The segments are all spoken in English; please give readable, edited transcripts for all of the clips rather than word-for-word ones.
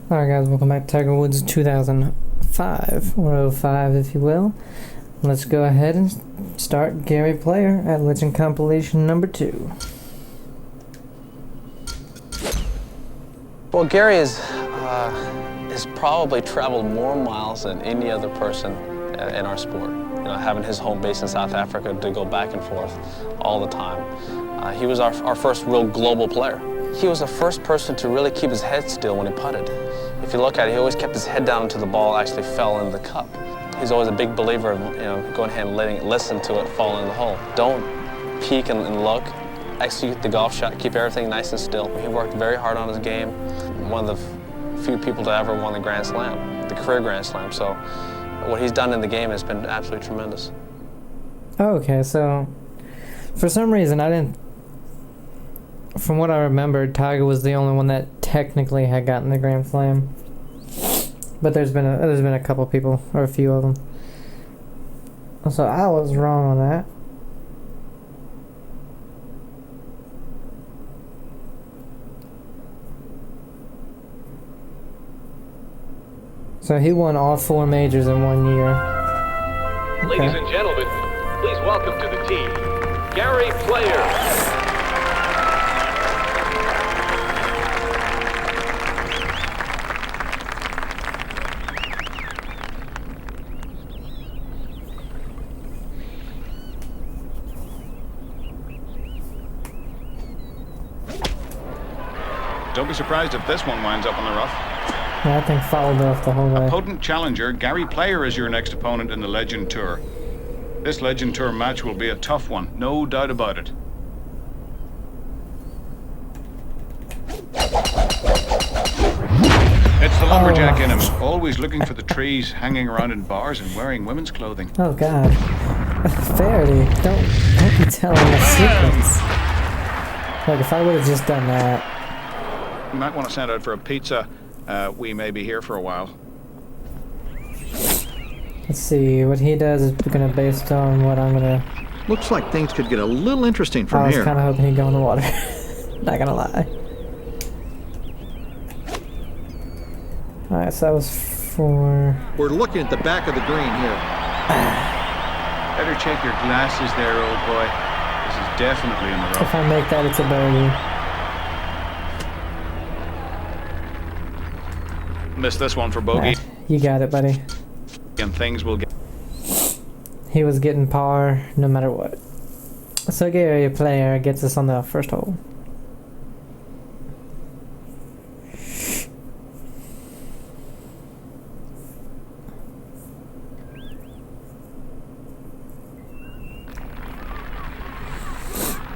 Alright guys, welcome back to Tiger Woods 2005, or '05 if you will. Let's go ahead and start Gary Player at Legend Compilation number 2. Well, Gary has probably traveled more miles than any other person in our sport. You know, having his home base in South Africa to go back and forth all the time. He was our first real global player. He was the first person to really keep his head still when he putted. If you look at it, he always kept his head down until the ball actually fell in the cup. He's always a big believer of, going ahead and listen to it fall in the hole. Don't peek and look. Execute the golf shot, keep everything nice and still. He worked very hard on his game. One of the few people to ever won the Grand Slam, the career Grand Slam. So what he's done in the game has been absolutely tremendous. Okay, so for some reason from what I remembered, Tiger was the only one that technically had gotten the Grand Slam. But there's been a couple people, or a few of them. So I was wrong on that. So he won all 4 majors in 1 year. Okay. Ladies and gentlemen, please welcome to the team, Gary Player. Don't be surprised if this one winds up on the rough. Yeah, that thing fouled off the whole way. A potent challenger, Gary Player is your next opponent in the Legend Tour. This Legend Tour match will be a tough one, no doubt about it. It's the lumberjack in him, always looking for the trees, hanging around in bars and wearing women's clothing. Oh God, Faraday, don't be telling us secrets. Like if I would have just done that. You might want to send out for a pizza. We may be here for a while. Let's see, what he does is gonna based on what I'm gonna... Looks like things could get a little interesting from I was here. kind of hoping he'd go in the water. Not gonna lie. Alright, so that was for... We're looking at the back of the green here. Better check your glasses there, old boy. This is definitely in the rough. If I make that, it's a birdie. Missed this one for bogey. Nah, you got it, buddy. And things will get... He was getting par no matter what. So Gary Player gets us on the first hole.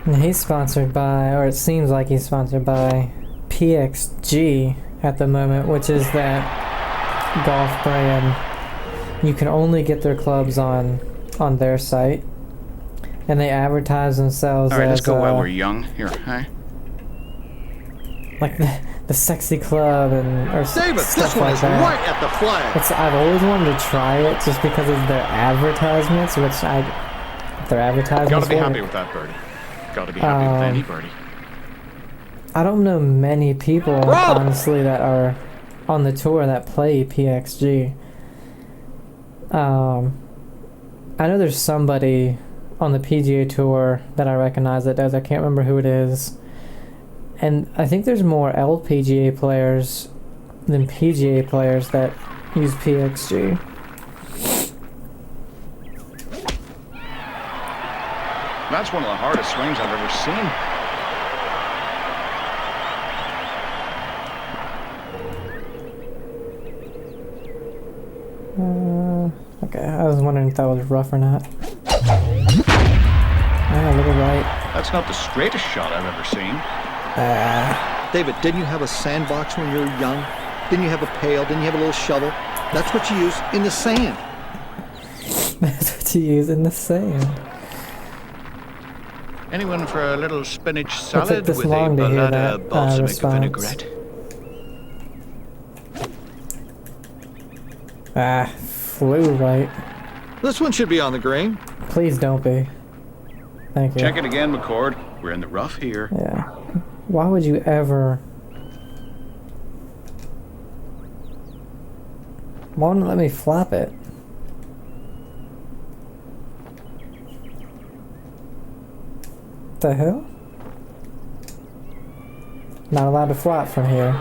And he's sponsored by, or it seems like he's sponsored by, PXG at the moment, which is that golf brand. You can only get their clubs on their site, and they advertise themselves All right, as let's go while we're young. Here, hi. like the sexy club and or David, stuff this one like is that. right at the flag. I've always wanted to try it just because of their advertisements, which their advertisements. Gotta be happy with that birdie. Gotta be happy with any birdie. I don't know many people, honestly, that are on the tour that play PXG. I know there's somebody on the PGA tour that I recognize that does. I can't remember who it is. And I think there's more LPGA players than PGA players that use PXG. That's one of the hardest swings I've ever seen. Okay, I was wondering if that was rough or not. Ah, a little right. That's not the straightest shot I've ever seen. David, didn't you have a sandbox when you were young? Didn't you have a pail? Didn't you have a little shovel? That's what you use in the sand. That's what you use in the sand. Anyone for a little spinach It salad took this with a long to hear balada that balsamic response. vinaigrette? Flew right. This one should be on the green. Please don't be. Thank you. Check it again, McCord. We're in the rough here. Yeah. Why would you ever... Won't let me flop it. The hell? Not allowed to flop from here.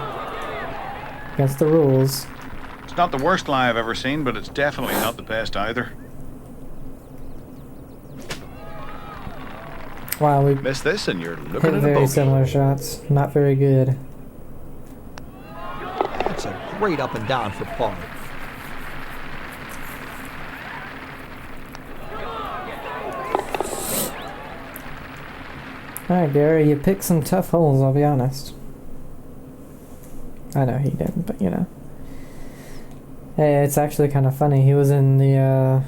Against the rules. It's not the worst lie I've ever seen, but it's definitely not the best either. Wow, we Miss this and you're looking hit at a very bogey. similar shots. Not very good. That's a great up and down for par. Alright, Gary, you picked some tough holes, I'll be honest. I know he didn't, but you know. Hey, it's actually kind of funny. He was in the,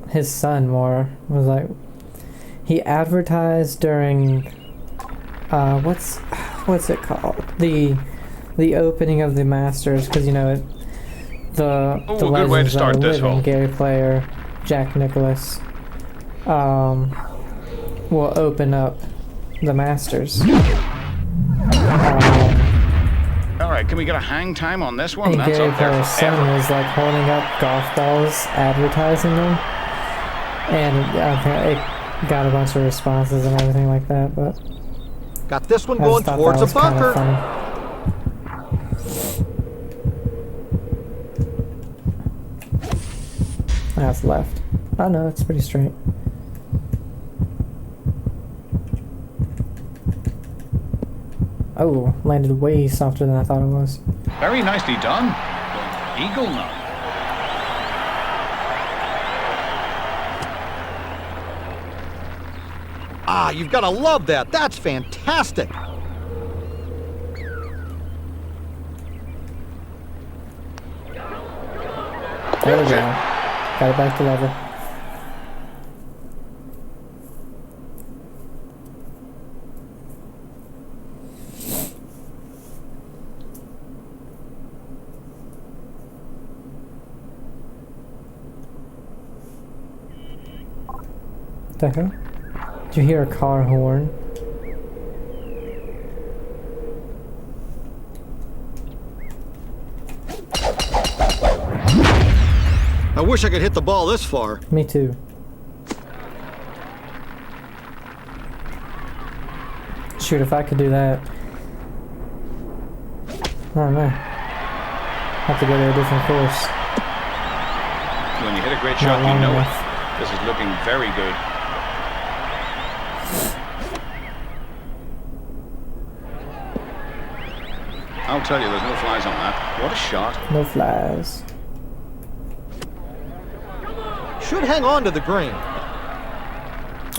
his son more was like, he advertised during, what's it called? The opening of the Masters, because you know, the good way to legends that start are this living, hole. Gary Player, Jack Nicklaus, will open up the Masters. All right, can we get a hang time on this one? And That's Gary up there Player's son forever. was like holding up golf balls, advertising them, and it got a bunch of responses and everything like that. But Got this one I going just thought towards that the was kind of bunker. funny. That's left. Oh no, it's pretty straight. Oh, landed way softer than I thought it was. Very nicely done. Eagle now. Ah, you've got to love that. That's fantastic. There we go. Got it back to level. The hell? Did you hear a car horn? I wish I could hit the ball this far. Me too. Shoot, if I could do that. I don't know. Have to go to a different course. When you hit a great Not shot, you long know enough. it. This is looking very good. I'll tell you, there's no flies on that. What a shot. No flies. Should hang on to the green.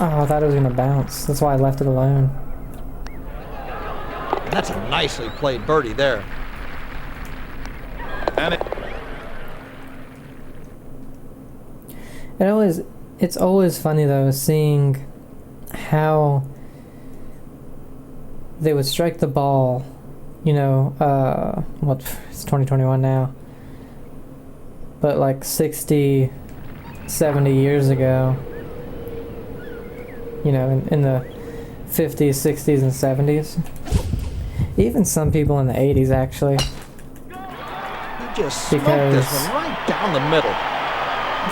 Oh, I thought it was gonna bounce. That's why I left it alone. That's a nicely played birdie there. And It's always funny though, seeing how they would strike the ball, you know, it's 2021 now, but like 60, 70 years ago, you know, in the 50s, 60s, and 70s. Even some people in the 80s, actually. You just smoked this Because- one right down the middle.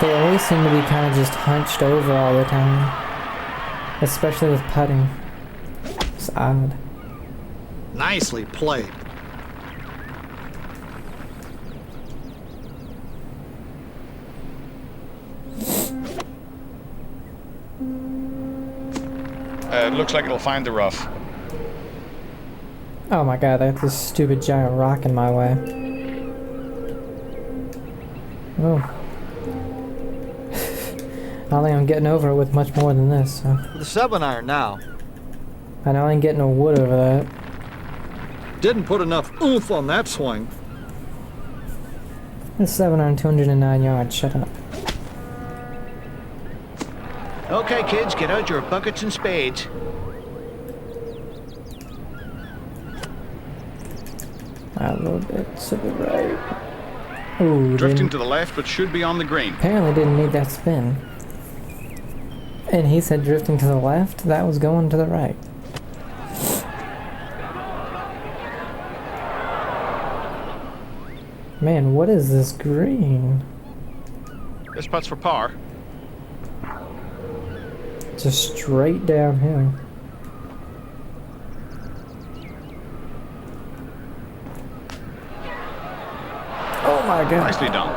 They always seem to be kind of just hunched over all the time. Especially with putting. It's odd. Nicely played. it looks like it'll find the rough. Oh my god, I got this stupid giant rock in my way. Oh. I don't think I'm getting over it with much more than this, so. With a 7-iron now. I know I ain't getting no wood over that. Didn't put enough oomph on that swing. It's 7 209 yards, shut up. Okay, kids, get out your buckets and spades. A little bit to the right. Ooh, Drifting didn't, to the left, but should be on the green. apparently didn't need that spin. And he said drifting to the left, that was going to the right. Man, what is this green? This putt's for par. Just straight downhill. Oh my god. Nicely done.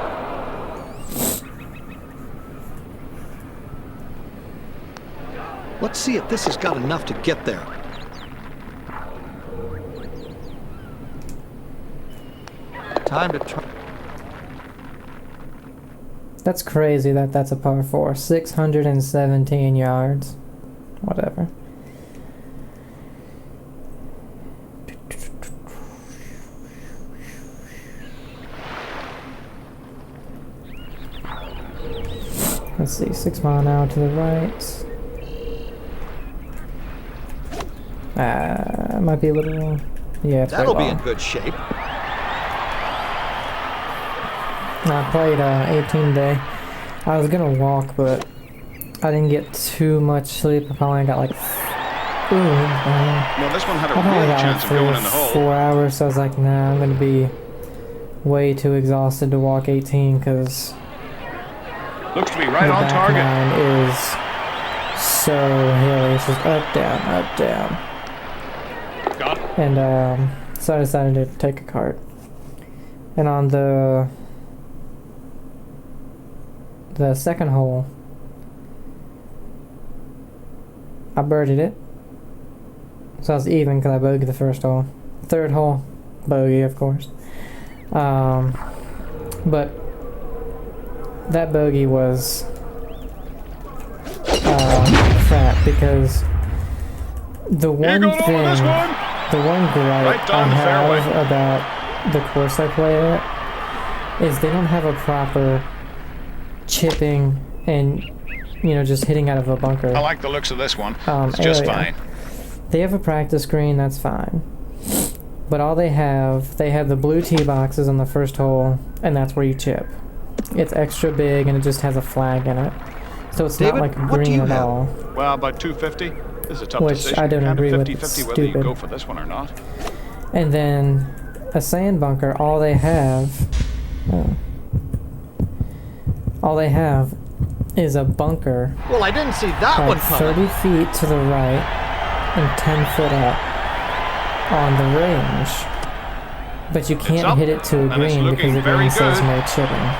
Let's see if this has got enough to get there. Time to try. That's crazy that that's a par 4. 617 yards. Whatever. Let's see, 6 mile an hour to the right. Might be a little long. Yeah, it's That'll be long. in good shape. I played 18 day. I was gonna walk, but I didn't get too much sleep. I probably got like, Well, this one had a I probably real got chance like of going in the hole. 4 hours. So I was like, nah, I'm gonna be way too exhausted to walk 18 because Looks to be right the on back target. nine is so hilly. It's just up, down, up, down. Got it. And so I decided to take a cart. And on the second hole, I birdied it. So I was even because I bogeyed the first hole. Third hole, bogey, of course. But that bogey was crap because the one going over thing, this one? the one gripe Right I down the fairway. have about the course I play at is they don't have a proper chipping and, you know, just hitting out of a bunker. I like the looks of this one. It's just area. fine. They have a practice green, that's fine. But all they have the blue tee boxes on the first hole, and that's where you chip. It's extra big and it just has a flag in it. So it's David, not like what do green you at have? all. Well, about 250. This is a tough Which decision. I don't Kind of agree with. 50-50 It's whether you stupid. go for this one or not. And then a sand bunker, all they have is a bunker Well, I didn't see that one like coming. 30 feet to the right and 10 foot up on the range. But you can't up, hit it to a and it's green because looking the very green says good. no chipping.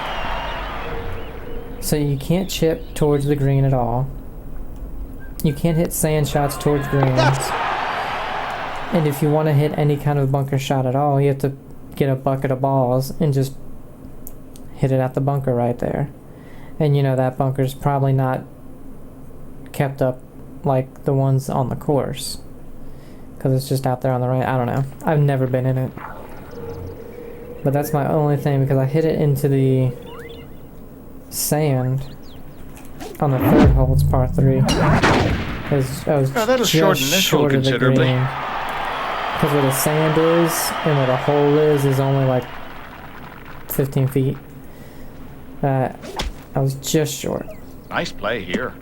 So you can't chip towards the green at all. You can't hit sand shots towards greens. And if you want to hit any kind of bunker shot at all, you have to get a bucket of balls and just hit it at the bunker right there. And you know that bunker's probably not kept up like the ones on the course. Because it's just out there on the right. I don't know. I've never been in it. But that's my only thing because I hit it into the sand on the third hole. It's par 3. Because I was that'll just shorten this hole short of the considerably. green. Because where the sand is and where the hole is only like 15 feet. I was just short. Nice play here.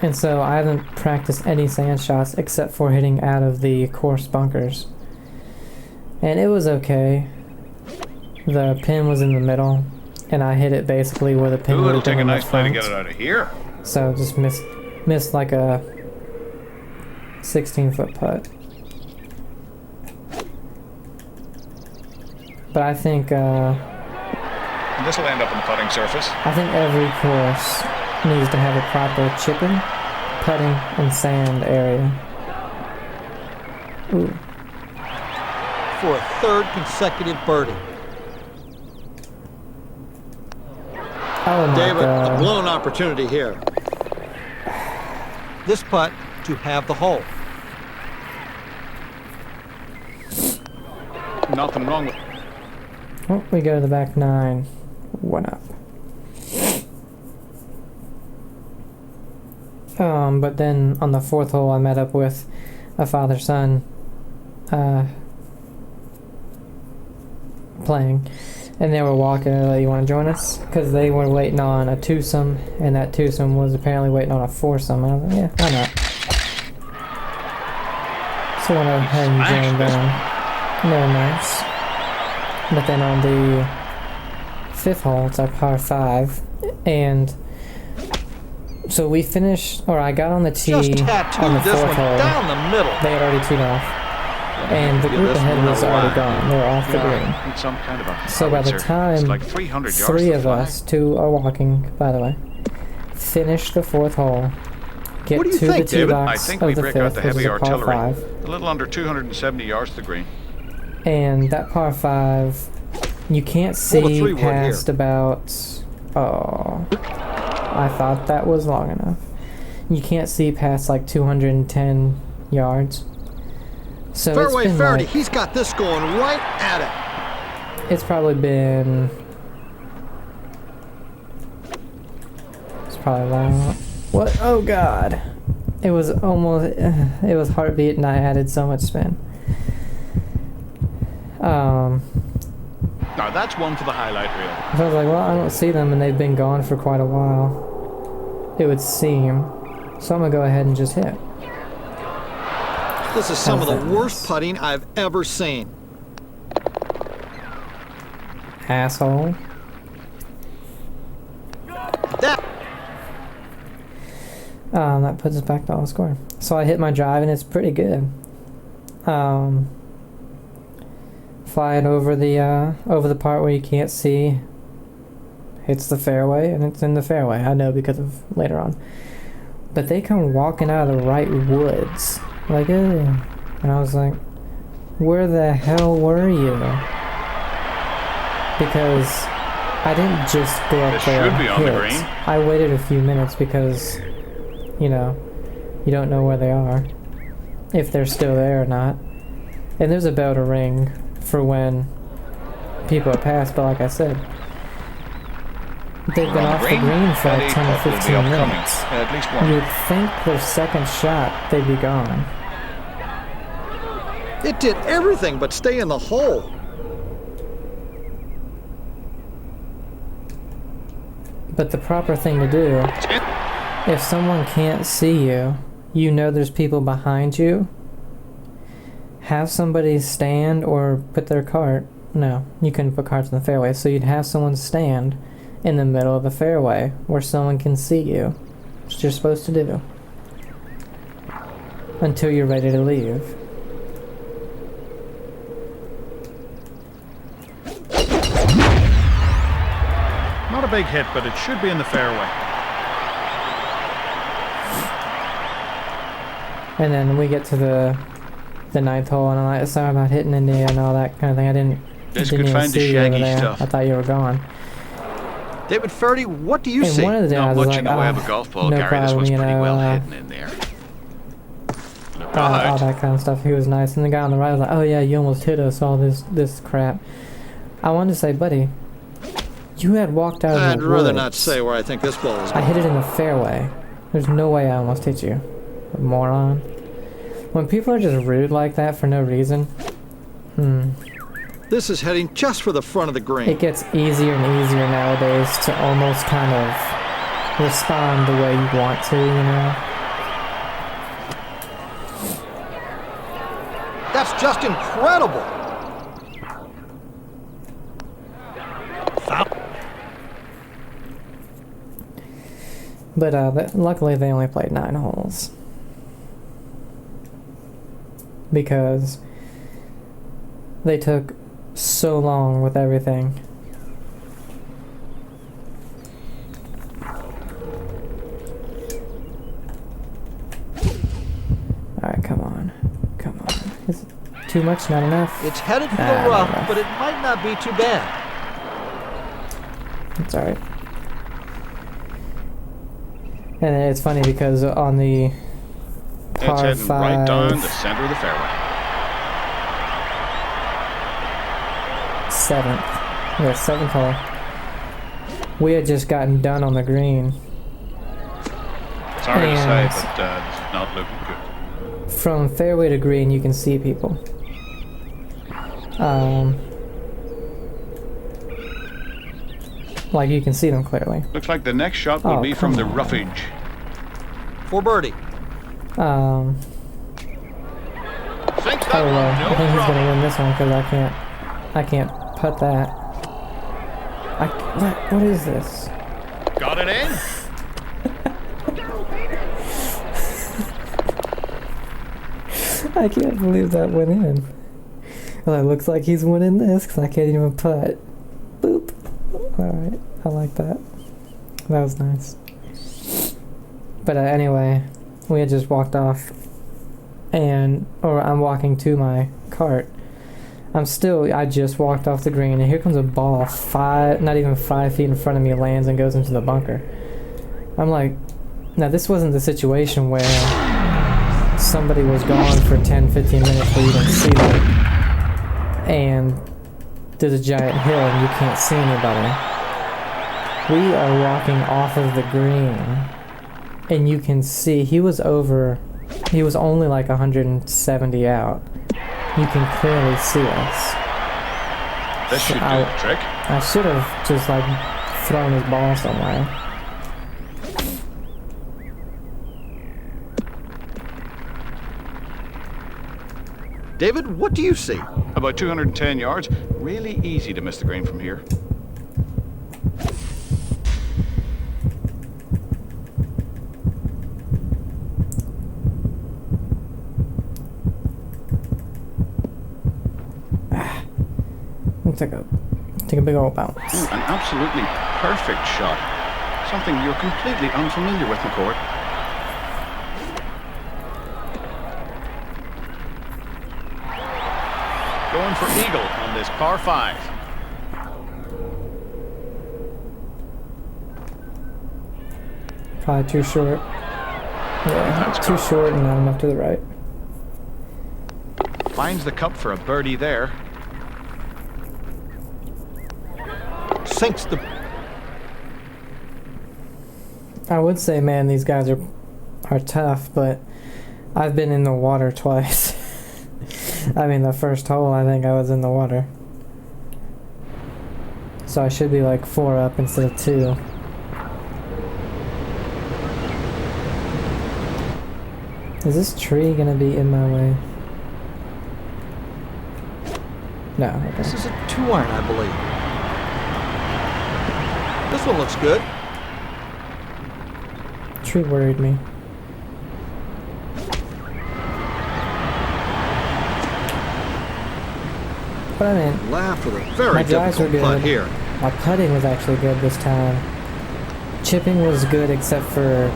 And so I haven't practiced any sand shots except for hitting out of the course bunkers. And it was okay. The pin was in the middle, and I hit it basically where the pin Ooh, would it'll have been take a in the nice play to front. get it out of here. So just missed like a 16-foot putt. But I think And this will end up on the putting surface. every course needs to have a proper chipping, putting, and sand area. Ooh. For a third consecutive birdie. Oh my David, a god. blown opportunity here. This putt to have the hole. Nothing wrong with Oh, we go to the back 9. 1 up. But then on the 4th hole, I met up with a father-son playing, and they were walking. Like, you want to join us? Because they were waiting on a twosome, and that twosome was apparently waiting on a foursome. And I was like, yeah, why not? So I went ahead and joined them. They were nice. But then on the fifth hole. It's our par 5, and so we finished, or I got on the tee Just on the tattooed this fourth one hole. down the middle. They had already teed off, and the group ahead was already gone. They were off the green. Need some kind of a So by the howitzer. time It's like 300 yards 3 to of fly. us, 2 are walking, by the way, finish the fourth hole, get What do you to think, the tee David? I box think of we the break out fifth, the which is heavy a par artillery. 5, A little under 270 yards to the green. and that par 5, you can't see 3-wood past here. about, oh, I thought that was long enough. You can't see past like 210 yards. So Fairway it's been Faraday, like, he's got this going right at it. it's probably been, it's probably long. What? Oh God. It was almost, it was heartbeat and I added so much spin. Now that's one for the highlight reel. So I was like, well, I don't see them and they've been gone for quite a while. It would seem. So I'm gonna go ahead and just hit. This is some of How's the that worst nice? putting I've ever seen. Asshole. That That puts us back to all score. So I hit my drive and it's pretty good. Fly it over the part where you can't see. Hits the fairway and it's in the fairway. I know because of later on. But they come walking out of the right woods. Like, and I was like, where the hell were you? Because I didn't just go up This there should and be on the hit. green. I waited a few minutes because, you know, you don't know where they are, if they're still there or not. And there's a bell to ring for when people are passed, but like I said, they've been off the green for like 10 or 15 minutes. At least one. You'd think their second shot, they'd be gone. it did everything but stay in the hole. But the proper thing to do, if someone can't see you, you know there's people behind you, have somebody stand or put their cart. No, you couldn't put carts in the fairway, so you'd have someone stand in the middle of the fairway where someone can see you. That's what you're supposed to do. Until you're ready to leave. Not a big hit, but it should be in the fairway. And then we get to the ninth hole, and I'm like, sorry about hitting into you and all that kind of thing. I didn't This even could find the see you over shaggy there. stuff. I thought you were gone. David Faraday, what do you And see? one of the Not guys was much like, in the way of "Oh, a golf ball, no Gary. This problem, one's you pretty know, well hidden in there. Look all out. that kind of stuff." He was nice, and the guy on the right was like, "Oh yeah, you almost hit us, all this crap." I wanted to say, buddy, you had walked out of I'd the rather woods. not say where I think this ball is I going. hit it in the fairway. There's no way I almost hit you, moron. When people are just rude like that for no reason, This is heading just for the front of the green. it gets easier and easier nowadays to almost kind of respond the way you want to, you know? That's just incredible. But luckily they only played 9 holes. Because they took so long with everything. Alright, come on. Come on. Is it too much? Not enough? It's headed for Nah, the rough, not enough. but it might not be too bad. It's alright. And it's funny because on the It's par heading right down the 5, center of the fairway. 7th hole, we had just gotten done on the green. Sorry to say, And- but this is not looking good. From fairway to green, you can see people. Like you can see them clearly. Looks like the next shot will Oh, be from come the on. roughage. For birdie. Think Oh that well, one, I no think he's problem. gonna win this one because I can't putt that. What is this? Got it in? I can't believe that went in. Well, it looks like he's winning this because I can't even putt. Boop. Alright, I like that. That was nice. But anyway, we had just walked off, or I'm walking to my cart. I just walked off the green, and here comes a ball not even 5 feet in front of me, lands and goes into the bunker. I'm like, now this wasn't the situation where somebody was gone for 10-15 minutes where you didn't see them, and there's a giant hill and you can't see anybody. We are walking off of the green, and you can see he was only like 170 out. You can clearly see us. This should do the trick. I should have just like thrown his ball somewhere. David, what do you see? About 210 yards. Really easy to miss the green from here. Take a big old bounce. Ooh, an absolutely perfect shot. Something you're completely unfamiliar with, McCord. Going for eagle on this par 5. Probably too short. Yeah, That's too good. short and not enough to the right. Finds the cup for a birdie there. Sinks the... I would say, man, these guys are tough, but I've been in the water twice. I mean, the first hole, I think I was in the water. So I should be like 4 up instead of 2. Is this tree gonna be in my way? No. Okay. This is a 2-iron, I believe. This one looks good. Tree worried me. But I mean, Laugh with a very my drives were difficult good. putt here. My putting was actually good this time. Chipping was good except for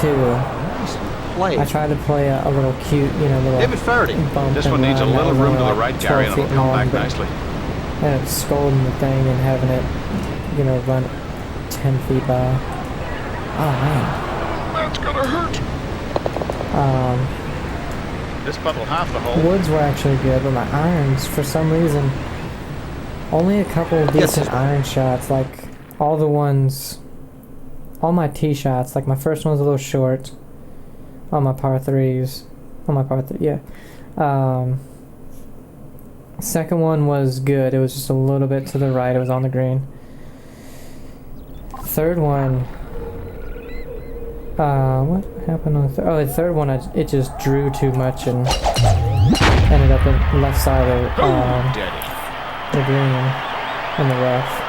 2. Nice play. I tried to play a little cute, little David Faraday. bump This and one needs a run. That little was room only to the like right, Gary, 12 and it'll feet come long, back but nicely. ended up scolding the thing and having it, run 10 feet by. Oh man. That's gonna hurt. This putt will half the hole. Woods were actually good, but my irons, for some reason, only a couple of decent iron shots. Like all my tee shots. Like my first one was a little short on my par 3s. Yeah. Second one was good. It was just a little bit to the right. It was on the green. Third one. What happened on the third one, it just drew too much and ended up in the left side of the green in the rough.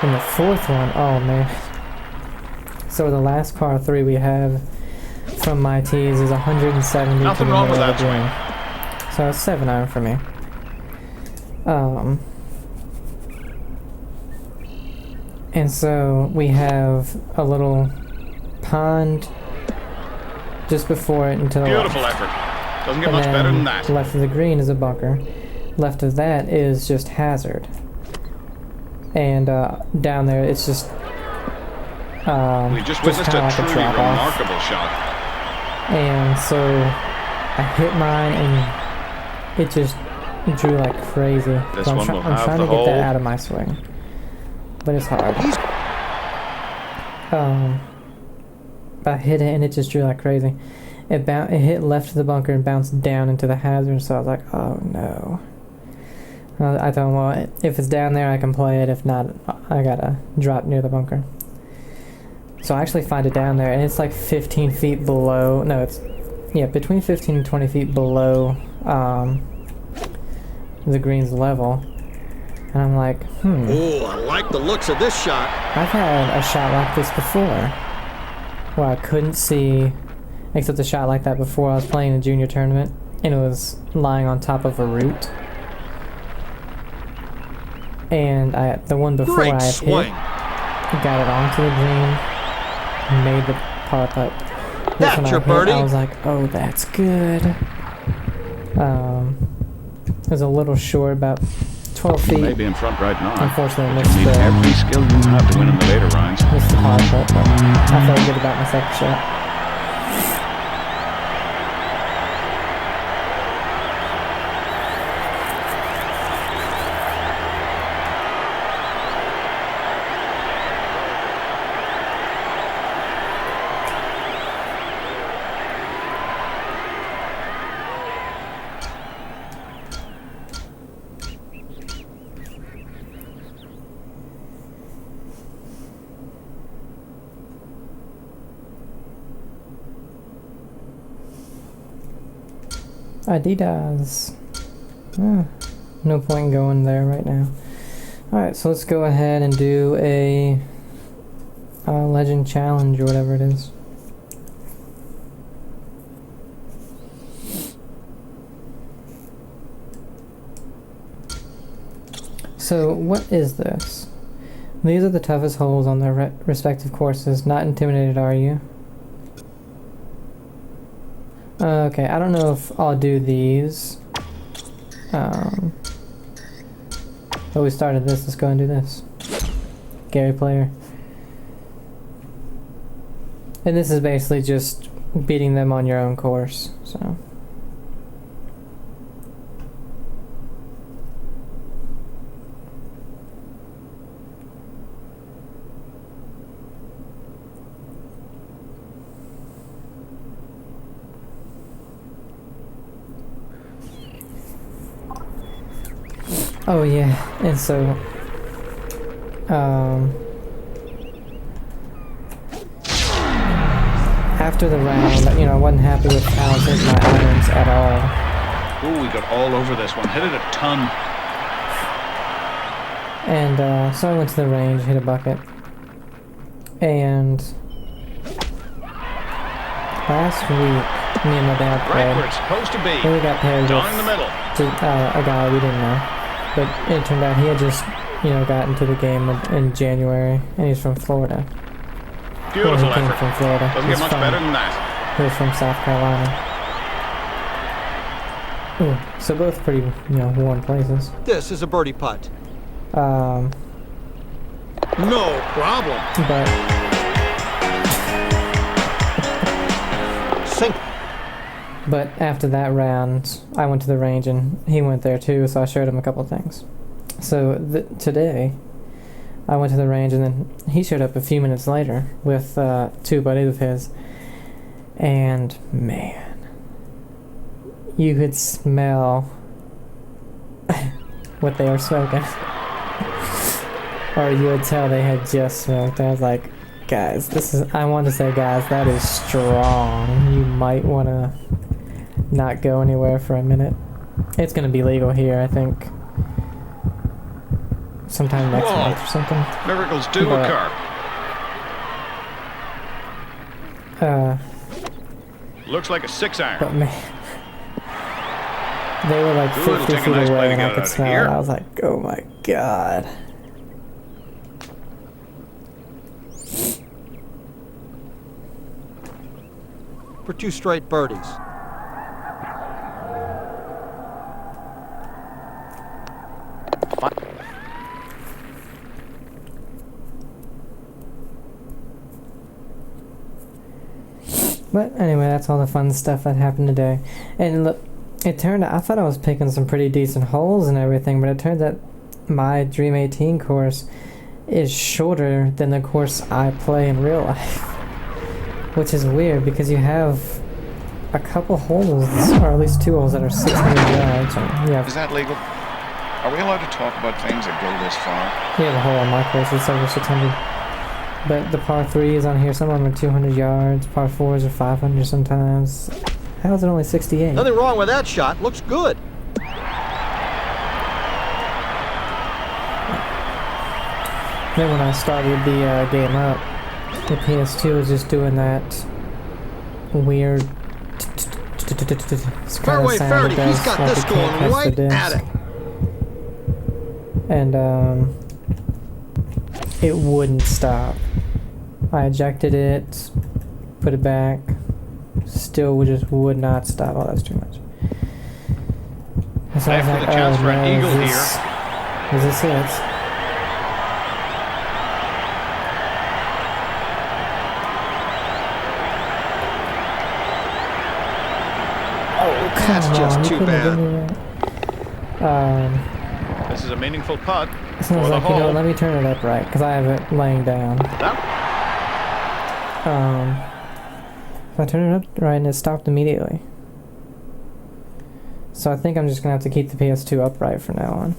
And the fourth one, oh man. So the last par 3 we have from my tees is 170 Nothing to the wrong middle with of the that green. So it's 7-iron for me. And so we have a little pond just before it until Beautiful effort. Doesn't get much better than that. Left of the green is a bunker. Left of that is just hazard. And down there it's just We just witnessed kinda a like truly drop off. remarkable shot. And so I hit mine and it just drew like crazy. This So one will I'm have trying the to get that hole. out of my swing. But it's hard. I hit it and it just drew like crazy. It hit left of the bunker and bounced down into the hazard, so I was like, oh no. I don't want it. If it's down there, I can play it. If not, I gotta drop near the bunker. So I actually find it down there, and it's like 15 feet below. No, it's between 15 and 20 feet below the green's level. And I'm like, Oh, I like the looks of this shot. I've had a shot like this before, where I couldn't see, except a shot like that before. I was playing a junior tournament, and it was lying on top of a root. And the one before Great I had swing. hit, got it onto the green, made the par putt. This That's one I your hit, birdie. I was like, oh, that's good. It was a little short, about 12 You may feet. be in front right now. Unfortunately, But missed you need the, every skill you have to win in the later rounds. missed the par putt, but I felt good about my second shot. Adidas. No point in going there right now. Alright, so let's go ahead and do a legend challenge or whatever it is. So, what is this? These are the toughest holes on their respective courses. Not intimidated, are you? Okay, I don't know if I'll do these. But we started this, let's go and do this. Gary Player. And this is basically just beating them on your own course, so. Oh yeah, and so, after the round, I wasn't happy with how I was hitting my irons at all. Ooh, we got all over this one. Hit it a ton. And, so I went to the range, hit a bucket. And last week, me and my dad Right where played. it's supposed to be. And we got paired Down with in the middle. a guy we didn't know. But it turned out he had just, got into the game in January, and he's from Florida. Beautiful he came effort. from Florida. Doesn't He's get much from- better than that. He was from South Carolina. Ooh, so both pretty, warm places. This is a birdie putt. Um, No problem. but Sink. But after that round, I went to the range and he went there too, so I showed him a couple things. So today, I went to the range and then he showed up a few minutes later with two buddies of his. And man, you could smell what they were smoking. Or you would tell they had just smoked. I was like, guys, I wanted to say, guys, that is strong. You might want to not go anywhere for a minute. It's going to be legal here, I think. Sometime next Whoa. month or something. Miracles do But- occur. Looks like a 6-iron. But man, they were like Ooh, it'll 50 take a feet nice play away to and I get it could out of smell here. it. I was like, oh my god. For 2 straight birdies. But anyway, that's all the fun stuff that happened today. And look, it turned out, I thought I was picking some pretty decent holes and everything, but it turned out my Dream 18 course is shorter than the course I play in real life. Which is weird because you have a couple holes, or at least 2 holes that are 600 yards. And you Is that legal? Are we allowed to talk about things that go this far? have a hole on my course that's over 600. But the par 3s on here, some of them are 200 yards, par 4s are 500 sometimes. How is it only 68? Nothing wrong with that shot. Looks good. Then when I started the game up, the PS2 was just doing that weird Fairway Faraday, he's got this going right at it. And it wouldn't stop. I ejected it, put it back, still just would not stop. Oh, that's too much. So After the chance for an eagle here. Is this it? That's just too bad. This is a meaningful putt It for sounds the like, you know, hole. let me turn it up right, because I have it laying down. That So I turned it up right and it stopped immediately. So I think I'm just gonna have to keep the PS2 upright from now on.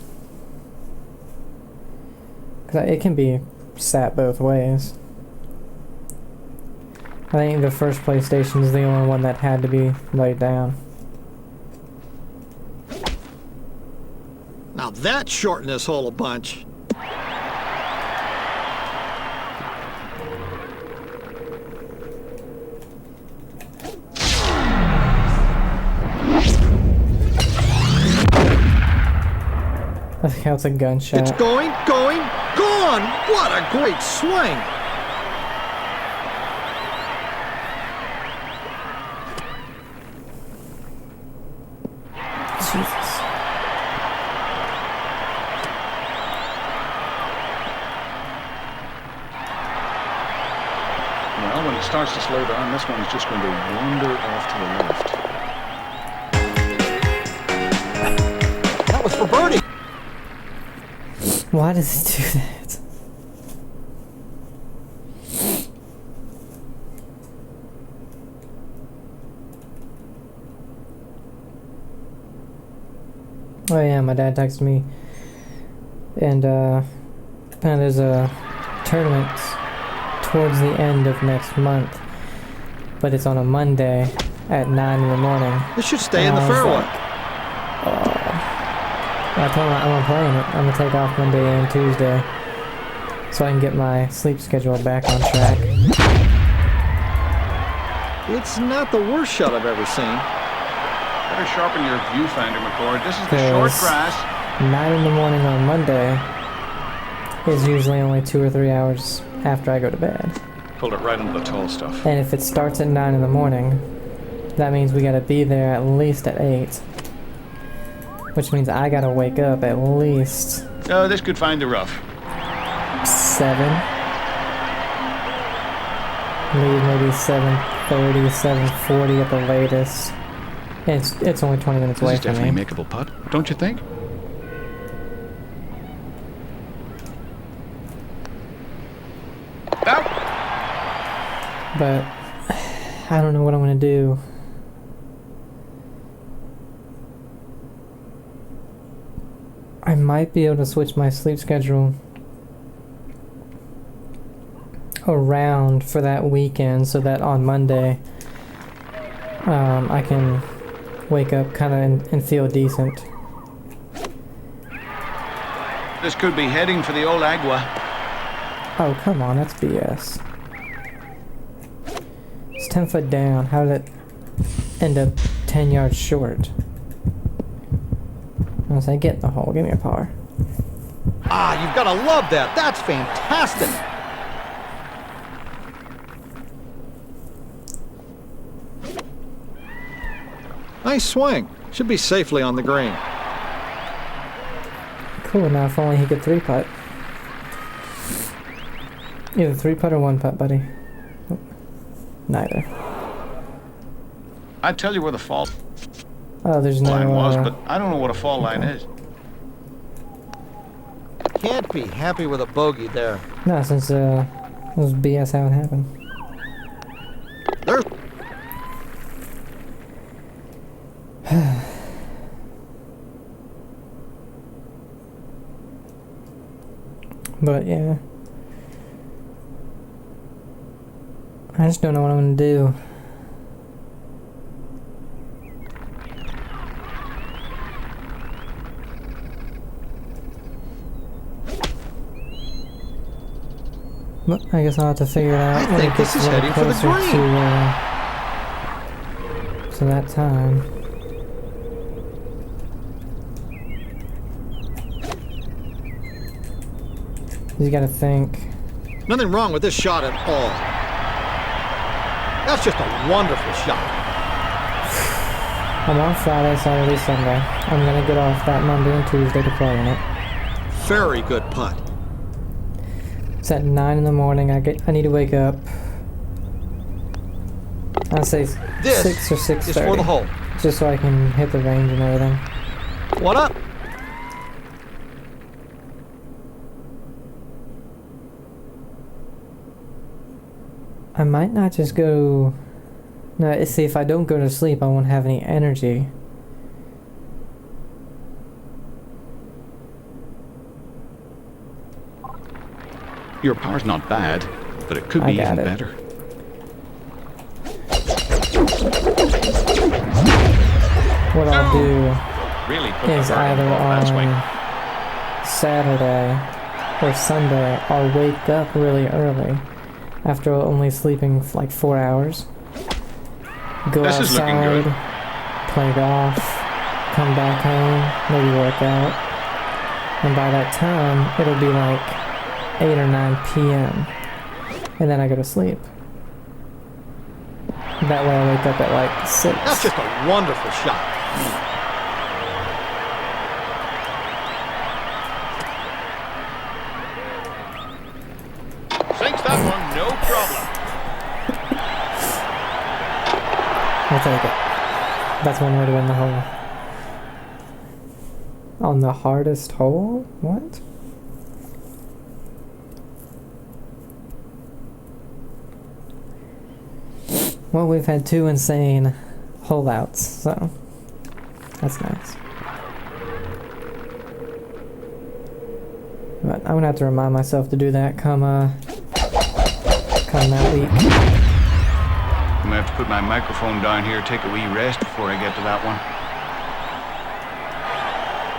Because it can be sat both ways. I think the first PlayStation is the only one that had to be laid down. Now that shortened this hole a bunch. I think that's a gunshot. It's going, gone! What a great swing! Jesus. Well, when it starts to slow down, this one's just going to wander off to the left. That was for birdie. Why does he do that? Oh yeah, my dad texted me, and there's a tournament towards the end of next month, but it's on a Monday at 9 in the morning. This should stay in And the I was fairway. like, I told him I'm not playing it. I'm gonna take off Monday and Tuesday, so I can get my sleep schedule back on track. It's not the worst shot I've ever seen. Better sharpen your viewfinder, McCord. This is the short Yes. grass. 9 in the morning on Monday is usually only 2 or 3 hours after I go to bed. Pulled it right into the tall stuff. And if it starts at 9 in the morning, that means we gotta be there at least at 8. Which means I gotta wake up at least Oh, this could find the rough. 7. Leave maybe 7:30, 7:40 at the latest. It's only 20 minutes This away is from definitely me. a makeable putt, don't you think? Out! But I don't know what I'm gonna do. I might be able to switch my sleep schedule around for that weekend so that on Monday I can wake up kind of and feel decent. This could be heading for the old Agua. Oh, come on, that's BS. It's 10 foot down. How did it end up 10 yards short? I was like, get in the hole, give me a par. Ah, you've got to love that. That's fantastic. Nice swing. Should be safely on the green. Cool, now if only he could 3-putt. Either 3-putt or 1-putt, buddy. Neither. I'd tell you where the fall Oh, there's no line was, but I don't know what a fall line is. Can't be happy with a bogey there. no, since it was BS how it happened. There's But yeah, I just don't know what I'm gonna do. But I guess I'll have to figure it out I when think it this gets is a little heading for the closer to that time. You gotta think. Nothing wrong with this shot at all. That's just a wonderful shot. I'm off Friday, Saturday, Sunday. I'm gonna get off that Monday and Tuesday to play in it. Very good putt. It's at 9 in the morning. I need to wake up. I'll say This 6 or 6:30. is for the hole. Just so I can hit the range and everything. What up? I might not just go... No, see, if I don't go to sleep, I won't have any energy. Your par's not bad, but it could I be got even it. better. What I'll do Really put is the bird in either the ball that on swing. Saturday or Sunday, I'll wake up really early after only sleeping for like 4 hours. Go This is looking outside, good. play golf, come back home, maybe work out. And by that time, it'll be like 8 or 9 p.m. And then I go to sleep. That way I wake up at like 6. That's just a wonderful shot. Sinks that one, no problem. I'll take it. That's one way to win the hole. On the hardest hole? What? Well, we've had 2 insane hole outs, so that's nice. But I'm gonna have to remind myself to do that come that week. I'm gonna have to put my microphone down here, take a wee rest before I get to that one.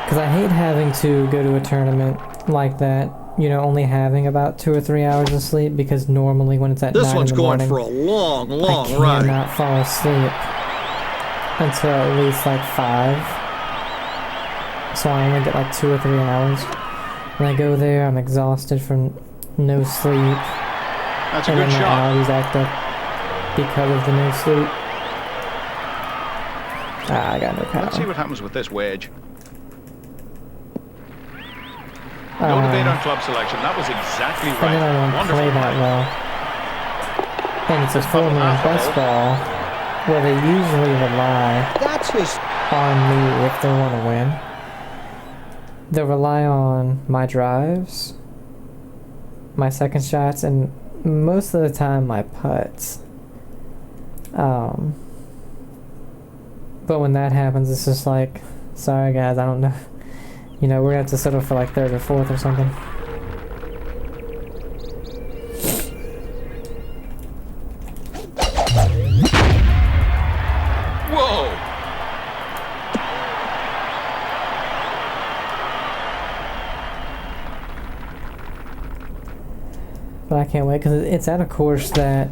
Because I hate having to go to a tournament like that, you know, only having about 2 or 3 hours of sleep, because normally when it's at 9 This in one's the going morning, for a long, long I ride. cannot fall asleep until at least like 5. So I only get like 2 or 3 hours. When I go there, I'm exhausted from no sleep. That's a And good then my shot. allergies act up because of the no sleep. Ah, I got no power. Let's see what happens with this wedge. No debate on club selection. That was exactly And then I right. don't Wonderful play that play. well. And it's a This couple full-moon half a best hole. ball where they usually rely That's just... on me if they want to win. They'll rely on my drives, my second shots, and most of the time my putts. But when that happens, it's just like, sorry guys, I don't know. You know, we're gonna have to settle for like 3rd or 4th or something. Whoa! But I can't wait because it's at a course that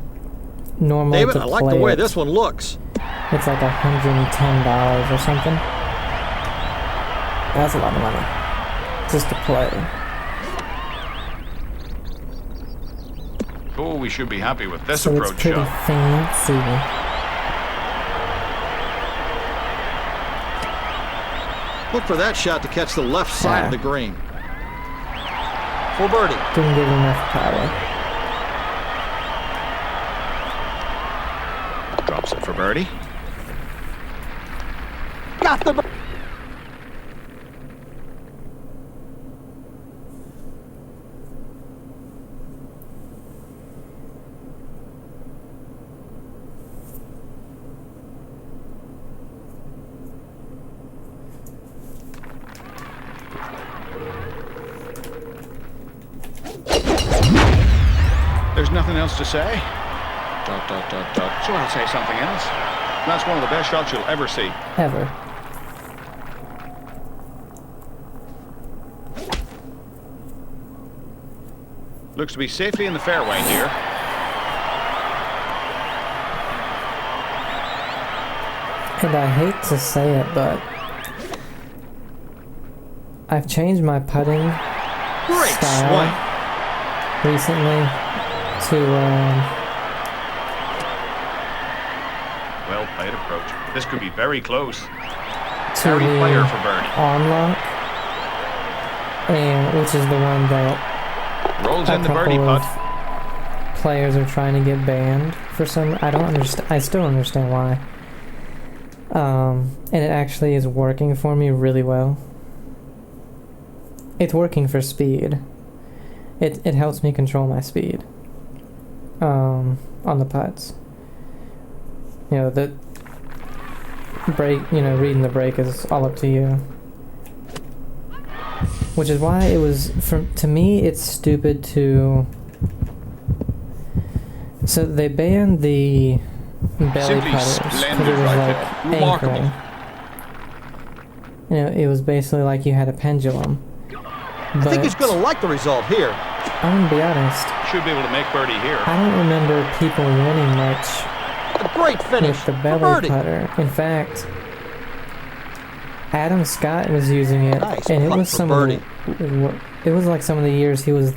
normally David, to I like play the way it, this one looks. it's like $110 or something. That's a lot of money just to play. Oh, we should be happy with this So it's approach pretty shot. fancy. Look for that shot to catch the left side of the green. For birdie. Didn't give enough power. Drops it for birdie. Got the... There's nothing else to say. ... So I'll say something else. That's one of the best shots you'll ever see. Ever. Looks to be safely in the fairway here. And I hate to say it, but I've changed my putting Great style swing. recently to Well played approach. This could be very close. to Gary the Player for birdie. arm lock, and which is the one that Rolls a in the birdie couple putt. of players are trying to get banned for some. I don't understand. I still don't understand why. And it actually is working for me really well. It's working for speed. It helps me control my speed. On the putts. You know, the break, reading the break is all up to you. Which is why it was, to me, it's stupid to... So they banned the belly Simply putters because splendid it was right like there. Remarkable. anchoring. It was basically like you had a pendulum. I think he's going to like the result here. I'm gonna be honest, Should be able to make birdie here. I don't remember people winning much A great finish with the for belly birdie. putter. In fact, Adam Scott was using it, Nice and it putt was for some birdie. it was like some of the years he was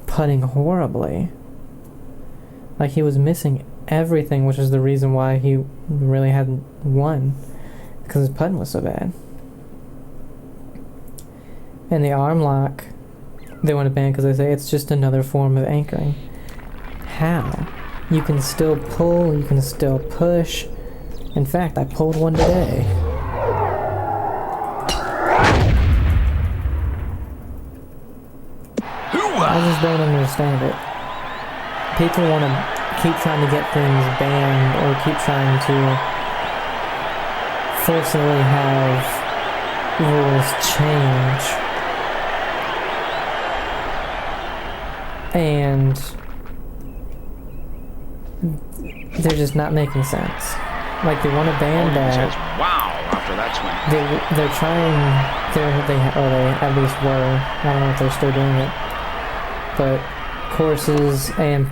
putting horribly. Like he was missing everything, which is the reason why he really hadn't won, because his putting was so bad. And the arm lock, they want to ban because they say it's just another form of anchoring. How? You can still pull, you can still push. In fact, I pulled one today. I just don't understand it. People want to keep trying to get things banned or keep trying to forcibly have rules change. And they're just not making sense. Like they want to ban Says, that. wow, after that swing. They're trying. They at least were. I don't know if they're still doing it. But courses and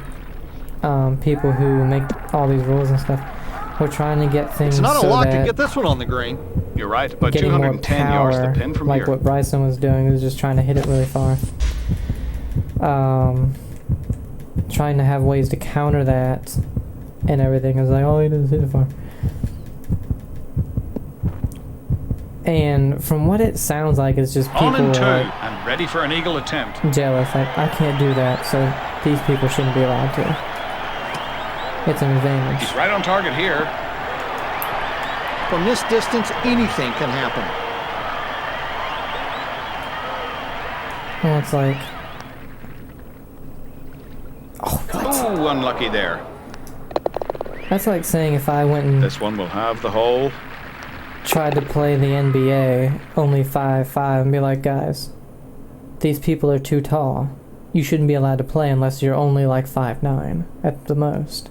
people who make all these rules and stuff, we're trying to get things It's not a so lot to that get this one on the green. You're right, about getting more 210 power, yards to pin from like here. what Bryson was doing, he was just trying to hit it really far. Trying to have ways to counter that and everything. I was like, oh, he doesn't hit it far. And from what it sounds like, it's just people On and two, are like, and ready for an eagle attempt. jealous. Like, I can't do that, so these people shouldn't be allowed to. It's an advantage. He's right on target here. From this distance, anything can happen. And it's like, Oh, unlucky there. that's like saying if I went and This one will have the hole. tried to play the NBA only 5'5" and be like, guys, these people are too tall. You shouldn't be allowed to play unless you're only like 5'9" at the most.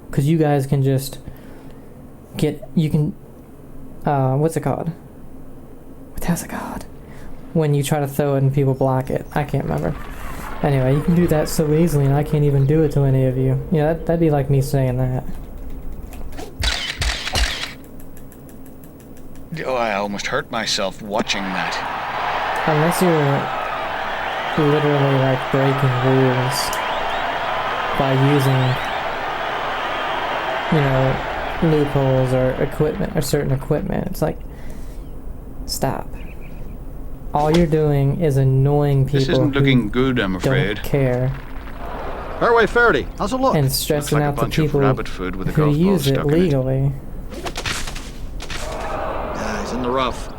Because you guys can just what's it called? What's it called? When you try to throw it and people block it. I can't remember. Anyway, you can do that so easily and I can't even do it to any of you. Yeah, that'd be like me saying that. Oh, I almost hurt myself watching that. Unless you're literally like breaking rules by using, loopholes or equipment or certain equipment. It's like, stop. All you're doing is annoying people This isn't who looking good, I'm afraid. don't care Fairway Faraday, how's it look? and Looks stressing like a out the bunch of people rabbit food with a who golf ball use it stuck in it. legally. Ah, he's in the rough.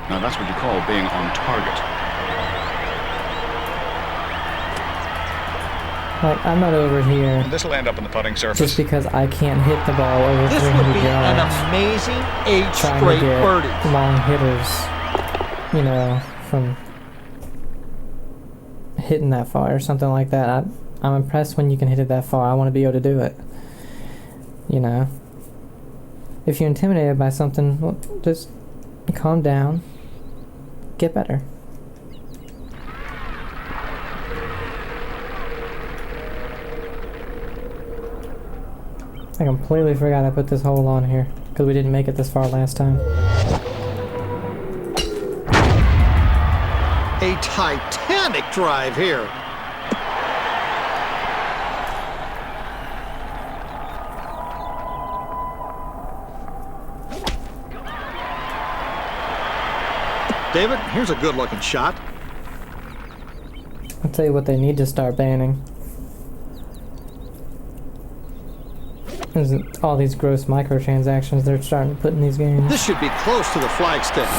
Now that's what you call being on target. Like, I'm not over here And this will end up on the putting surface. just because I can't hit the ball over This 300 would be an yards. amazing 8 Trying straight to get birdies. long hitters, from hitting that far or something like that. I'm impressed when you can hit it that far. I want to be able to do it. if you're intimidated by something, well, just calm down, get better. I completely forgot I put this hole on here because we didn't make it this far last time. A titanic drive here. David, here's a good-looking shot. I'll tell you what they need to start banning. Is all these gross microtransactions they're starting to put in these games. This should be close to the flagstick.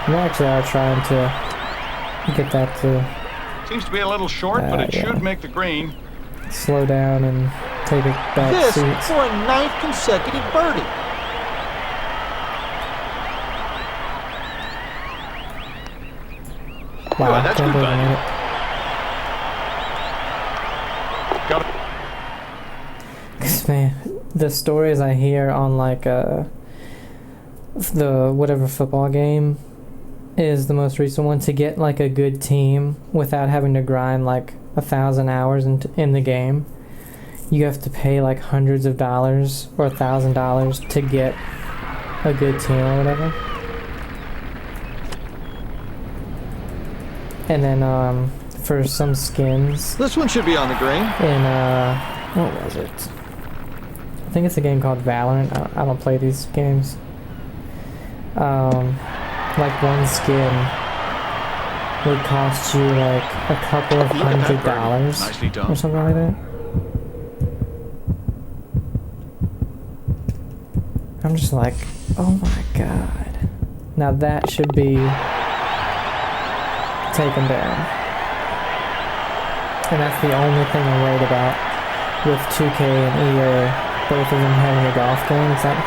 They actually are trying to get that to Seems to be a little short, but it should make the green. slow down and take a back This seat. for a 9th consecutive birdie. Wow, Yeah, that's can't good believe I made value. it. Got it. 'Cause, man, the stories I hear on like the whatever football game is the most recent one, to get like a good team without having to grind like 1,000 hours in the game. You have to pay like hundreds of dollars or $1,000 to get a good team or whatever. And then for some skins This one should be on the green. in what was it? I think it's a game called Valorant. I don't play these games. Like one skin would cost you like a couple of Look at that $100 Nicely done. or something like that. I'm just like, oh my god. Now that should be taken down. And that's the only thing I'm worried about with 2K and EA, both of them having a golf game. It's like,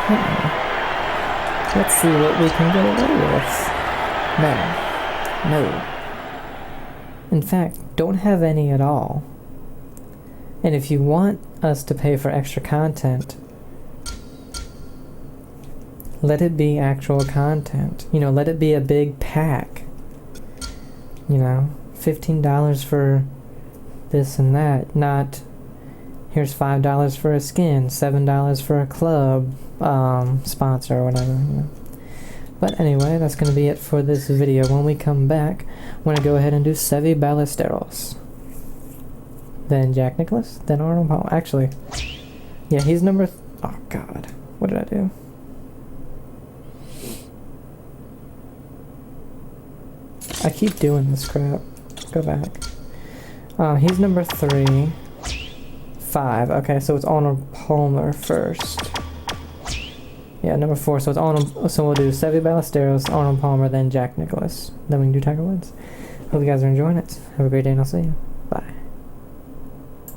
let's see what we can get away with. No. In fact, don't have any at all. And if you want us to pay for extra content, let it be actual content. You know, let it be a big pack. You know, $15 for this and that, not here's $5 for a skin, $7 for a club sponsor or whatever, you know. But anyway, that's going to be it for this video. When we come back, I'm going to go ahead and do Seve Ballesteros, then Jack Nicklaus, then Arnold Palmer. Actually, yeah, he's number oh god, what did I do? I keep doing this crap. Go back. He's number 3. 5. Okay, so it's Arnold Palmer first. Yeah, number 4. So it's Arnold. So we'll do Seve Ballesteros, Arnold Palmer, then Jack Nicklaus. Then we can do Tiger Woods. Hope you guys are enjoying it. Have a great day, and I'll see you.